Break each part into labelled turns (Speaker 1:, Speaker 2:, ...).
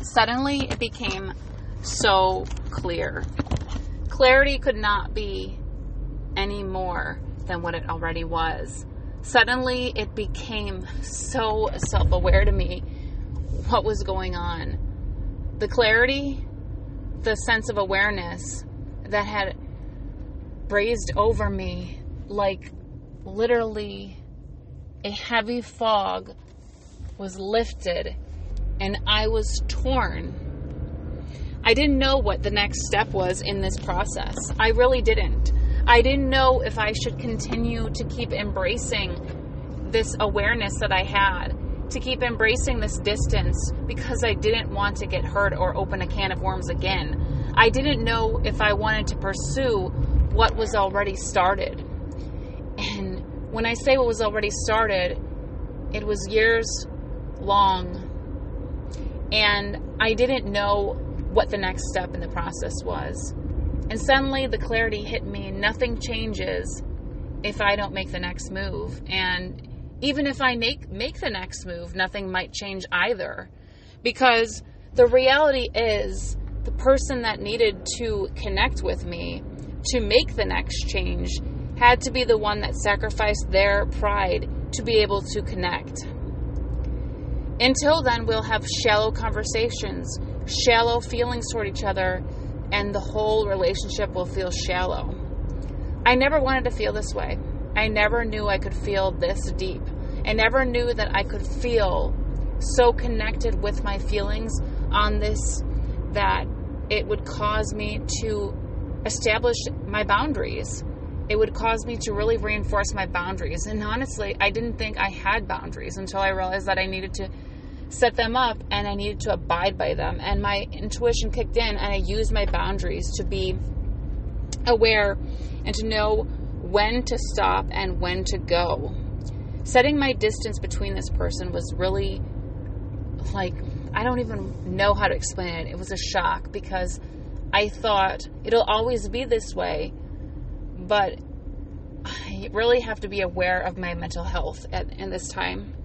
Speaker 1: Suddenly, it became so clear. Clarity could not be any more than what it already was. Suddenly, it became so self-aware to me what was going on. The clarity, the sense of awareness that had brazed over me like literally a heavy fog was lifted and I was torn. I didn't know what the next step was in this process. I really didn't. I didn't know if I should continue to keep embracing this awareness that I had, to keep embracing this distance because I didn't want to get hurt or open a can of worms again. I didn't know if I wanted to pursue what was already started. And when I say what was already started, it was years long. And I didn't know what the next step in the process was. And suddenly the clarity hit me. Nothing changes if I don't make the next move. And even if I make the next move, nothing might change either. Because the reality is, the person that needed to connect with me to make the next change had to be the one that sacrificed their pride to be able to connect. Until then, we'll have shallow conversations, shallow feelings toward each other, and the whole relationship will feel shallow. I never wanted to feel this way. I never knew I could feel this deep. I never knew that I could feel so connected with my feelings on this that it would cause me to establish my boundaries. It would cause me to really reinforce my boundaries. And honestly, I didn't think I had boundaries until I realized that I needed to set them up and I needed to abide by them. And my intuition kicked in and I used my boundaries to be aware and to know when to stop and when to go. Setting my distance between this person was really like, I don't even know how to explain it. It was a shock because I thought it'll always be this way, but I really have to be aware of my mental health in this time.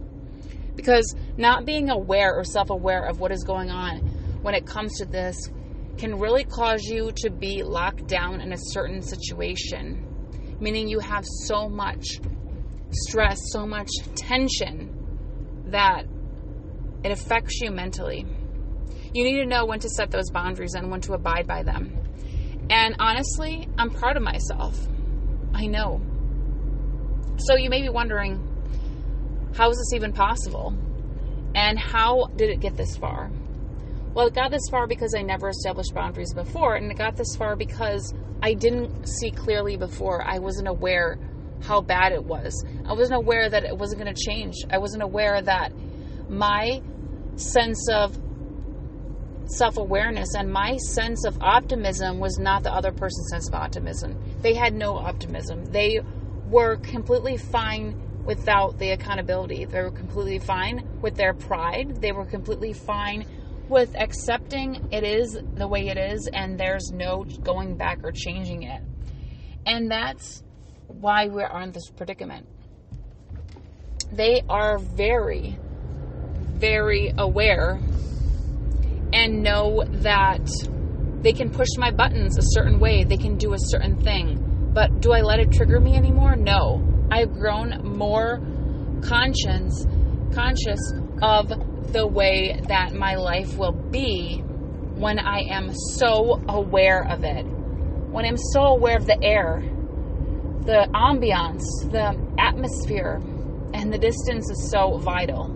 Speaker 1: Because not being aware or self-aware of what is going on when it comes to this can really cause you to be locked down in a certain situation. Meaning you have so much stress, so much tension that it affects you mentally. You need to know when to set those boundaries and when to abide by them. And honestly, I'm proud of myself. I know. So you may be wondering, how is this even possible? And how did it get this far? Well, it got this far because I never established boundaries before, and it got this far because I didn't see clearly before. I wasn't aware how bad it was. I wasn't aware that it wasn't going to change. I wasn't aware that my sense of self-awareness and my sense of optimism was not the other person's sense of optimism. They had no optimism. They were completely fine without the accountability. They were completely fine with their pride. They were completely fine with accepting it is the way it is and there's no going back or changing it. And that's why we're in this predicament. They are very, very aware and know that they can push my buttons a certain way. They can do a certain thing. But do I let it trigger me anymore? No. I've grown more conscious of the way that my life will be when I am so aware of it. When I'm so aware of the air, the ambiance, the atmosphere, and the distance is so vital.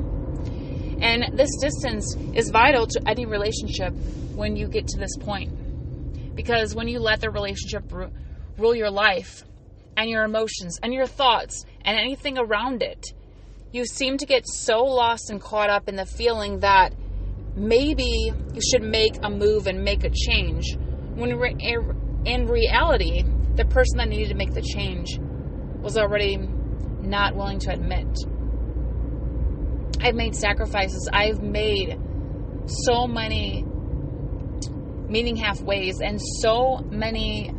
Speaker 1: And this distance is vital to any relationship when you get to this point. Because when you let the relationship rule your life and your emotions and your thoughts and anything around it, you seem to get so lost and caught up in the feeling that maybe you should make a move and make a change. When in reality, the person that needed to make the change was already not willing to admit. I've made sacrifices. I've made so many meeting halfways and so many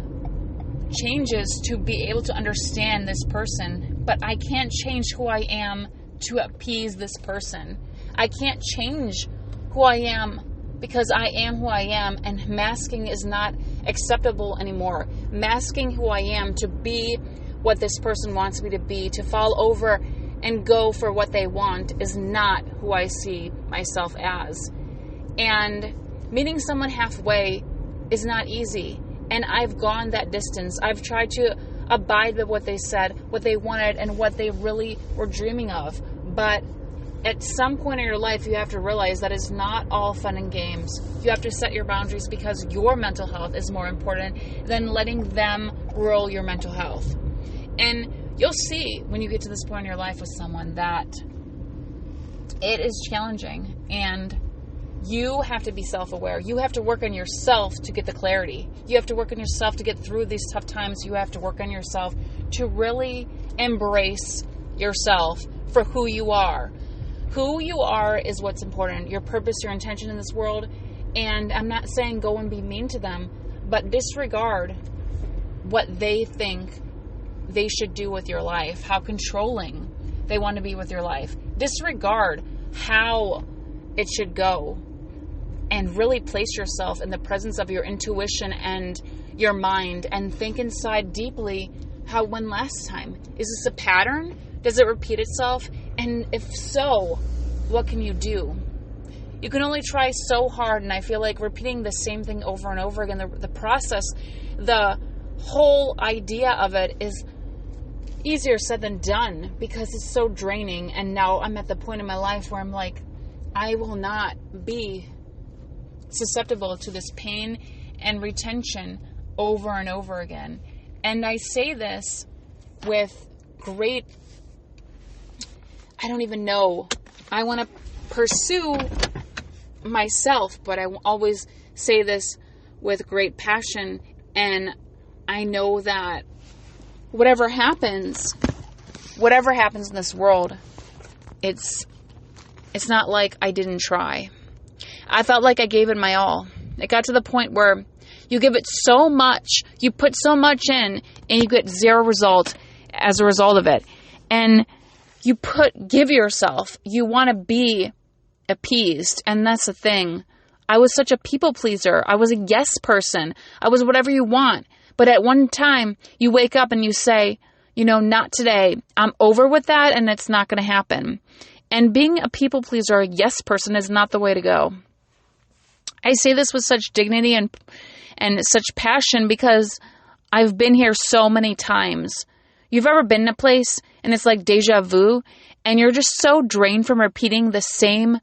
Speaker 1: changes to be able to understand this person, but I can't change who I am to appease this person. I can't change who I am because I am who I am, and masking is not acceptable anymore. Masking who I am to be what this person wants me to be, to fall over and go for what they want, is not who I see myself as. And meeting someone halfway is not easy. And I've gone that distance. I've tried to abide by what they said, what they wanted, and what they really were dreaming of. But at some point in your life, you have to realize that it's not all fun and games. You have to set your boundaries, because your mental health is more important than letting them rule your mental health. And you'll see when you get to this point in your life with someone that it is challenging, and you have to be self-aware. You have to work on yourself to get the clarity. You have to work on yourself to get through these tough times. You have to work on yourself to really embrace yourself for who you are. Who you are is what's important. Your purpose, your intention in this world. And I'm not saying go and be mean to them, but disregard what they think they should do with your life, how controlling they want to be with your life. Disregard how it should go, and really place yourself in the presence of your intuition and your mind, and think inside deeply, when last time? Is this a pattern? Does it repeat itself? And if so, what can you do? You can only try so hard, and I feel like repeating the same thing over and over again, the process, the whole idea of it is easier said than done, because it's so draining. And now I'm at the point in my life where I'm like, I will not be susceptible to this pain and retention over and over again. And I say this with great, I don't even know, I want to pursue myself, but I always say this with great passion. And I know that whatever happens in this world, it's not like I didn't try. I felt like I gave it my all. It got to the point where you give it so much, you put so much in, and you get zero result as a result of it. And you give yourself, you want to be appeased. And that's the thing. I was such a people pleaser. I was a yes person. I was whatever you want. But at one time, you wake up and you say, not today. I'm over with that, and it's not going to happen. And being a people pleaser, a yes person, is not the way to go. I say this with such dignity and such passion, because I've been here so many times. You've ever been in a place and it's like deja vu, and you're just so drained from repeating the same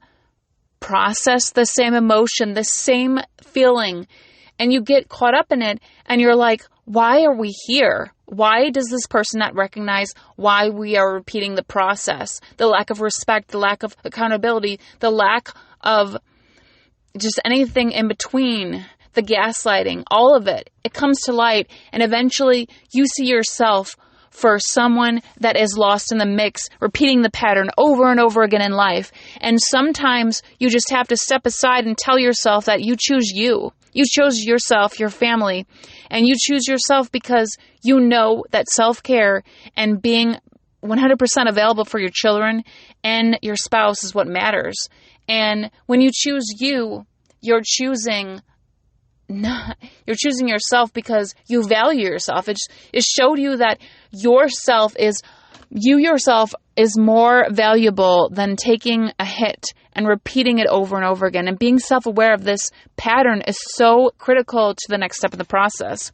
Speaker 1: process, the same emotion, the same feeling, and you get caught up in it, and you're like, why are we here? Why does this person not recognize why we are repeating the process? The lack of respect, the lack of accountability, the lack of just anything in between, the gaslighting, all of it. It comes to light, and eventually you see yourself for someone that is lost in the mix, repeating the pattern over and over again in life. And sometimes you just have to step aside and tell yourself that you choose you. You chose yourself, your family, and you choose yourself because you know that self-care and being 100% available for your children and your spouse is what matters. And when you choose you, you're choosing yourself because you value yourself. It showed you that yourself is more valuable than taking a hit and repeating it over and over again. And being self-aware of this pattern is so critical to the next step in the process.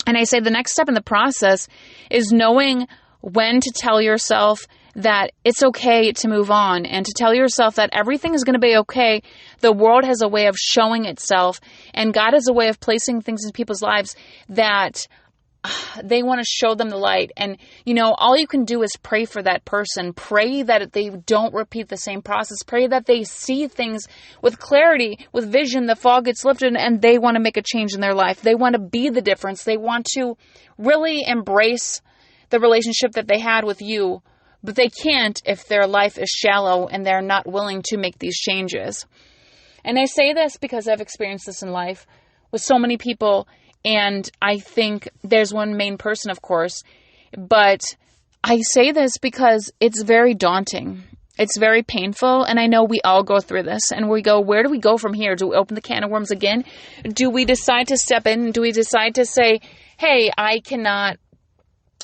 Speaker 1: And I say the next step in the process is knowing when to tell yourself that it's okay to move on, and to tell yourself that everything is going to be okay. The world has a way of showing itself, and God has a way of placing things in people's lives that they want to show them the light. And, all you can do is pray for that person. Pray that they don't repeat the same process. Pray that they see things with clarity, with vision. The fog gets lifted, and they want to make a change in their life. They want to be the difference. They want to really embrace the relationship that they had with you. But they can't if their life is shallow and they're not willing to make these changes. And I say this because I've experienced this in life with so many people. And I think there's one main person, of course. But I say this because it's very daunting. It's very painful, and I know we all go through this, and we go, where do we go from here? Do we open the can of worms again? Do we decide to step in? Do we decide to say, hey, I cannot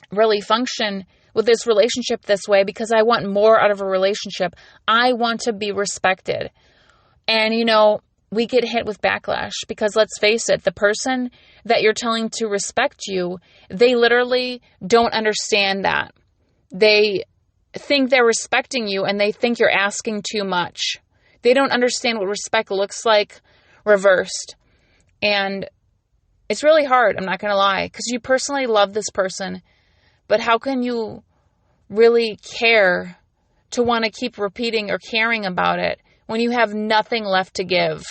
Speaker 1: really function with this relationship this way because I want more out of a relationship. I want to be respected. And, we get hit with backlash because, let's face it, the person that you're telling to respect you, they literally don't understand that. They think they're respecting you and they think you're asking too much. They don't understand what respect looks like reversed. And it's really hard, I'm not going to lie, because you personally love this person. But how can you really care to want to keep repeating or caring about it when you have nothing left to give?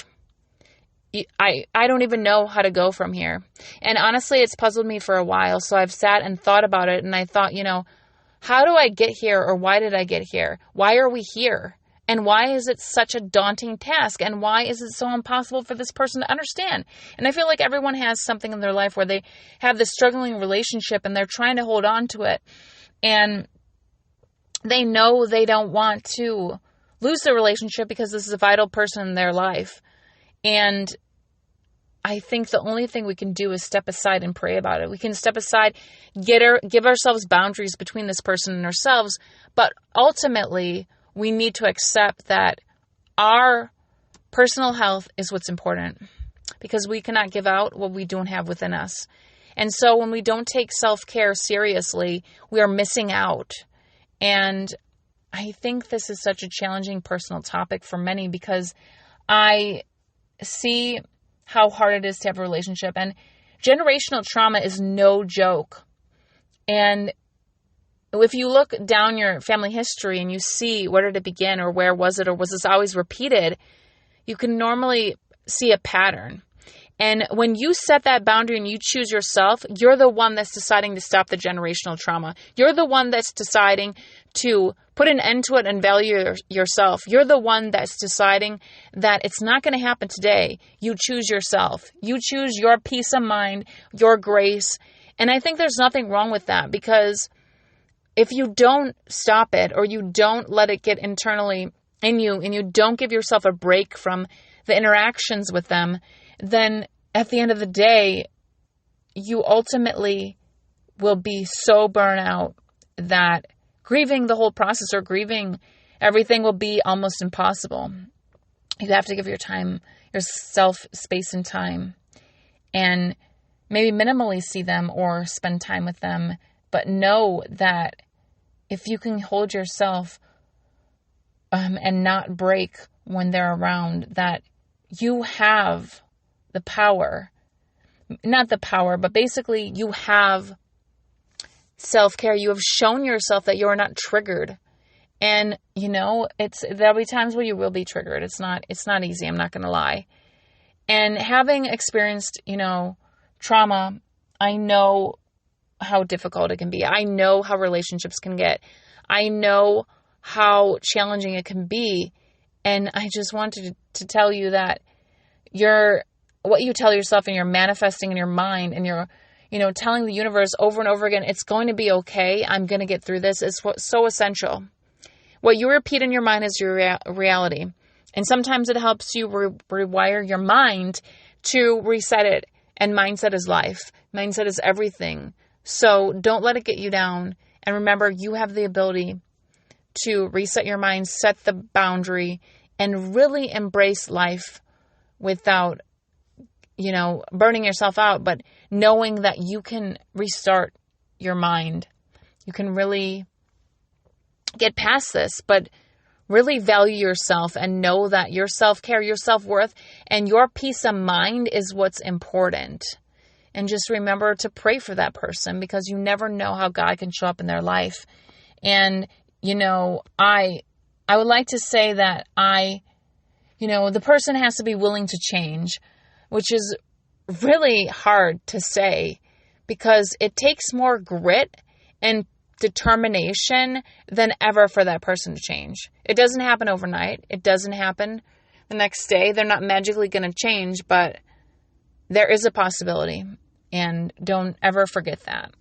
Speaker 1: I don't even know how to go from here. And honestly, it's puzzled me for a while. So I've sat and thought about it. And I thought, how do I get here, or why did I get here? Why are we here? And why is it such a daunting task? And why is it so impossible for this person to understand? And I feel like everyone has something in their life where they have this struggling relationship and they're trying to hold on to it. And they know they don't want to lose the relationship because this is a vital person in their life. And I think the only thing we can do is step aside and pray about it. We can step aside, give ourselves boundaries between this person and ourselves. But ultimately, we need to accept that our personal health is what's important, because we cannot give out what we don't have within us. And so when we don't take self-care seriously, we are missing out. And I think this is such a challenging personal topic for many, because I see how hard it is to have a relationship. And generational trauma is no joke. And if you look down your family history and you see where did it begin, or where was it, or was this always repeated, you can normally see a pattern. And when you set that boundary and you choose yourself, you're the one that's deciding to stop the generational trauma. You're the one that's deciding to put an end to it and value yourself. You're the one that's deciding that it's not going to happen today. You choose yourself. You choose your peace of mind, your grace. And I think there's nothing wrong with that, because if you don't stop it, or you don't let it get internally in you, and you don't give yourself a break from the interactions with them, then at the end of the day, you ultimately will be so burnt out that grieving the whole process, or grieving everything, will be almost impossible. You have to give yourself space and time, and maybe minimally see them or spend time with them. But know that if you can hold yourself and not break when they're around, that you have the power, not the power, but basically you have self-care. You have shown yourself that you are not triggered. And, there'll be times where you will be triggered. It's not easy. I'm not going to lie. And having experienced, trauma, I know how difficult it can be. I know how relationships can get. I know how challenging it can be. And I just wanted to tell you that what you tell yourself, and you're manifesting in your mind, and you're, telling the universe over and over again, it's going to be okay. I'm going to get through this. Is so essential. What you repeat in your mind is your reality. And sometimes it helps you rewire your mind to reset it. And mindset is life. Mindset is everything. So don't let it get you down. And remember, you have the ability to reset your mind, set the boundary, and really embrace life without, burning yourself out, but knowing that you can restart your mind. You can really get past this, but really value yourself and know that your self-care, your self-worth, and your peace of mind is what's important. And just remember to pray for that person, because you never know how God can show up in their life. And, I would like to say that the person has to be willing to change, which is really hard to say, because it takes more grit and determination than ever for that person to change. It doesn't happen overnight. It doesn't happen the next day. They're not magically going to change, but there is a possibility. And don't ever forget that.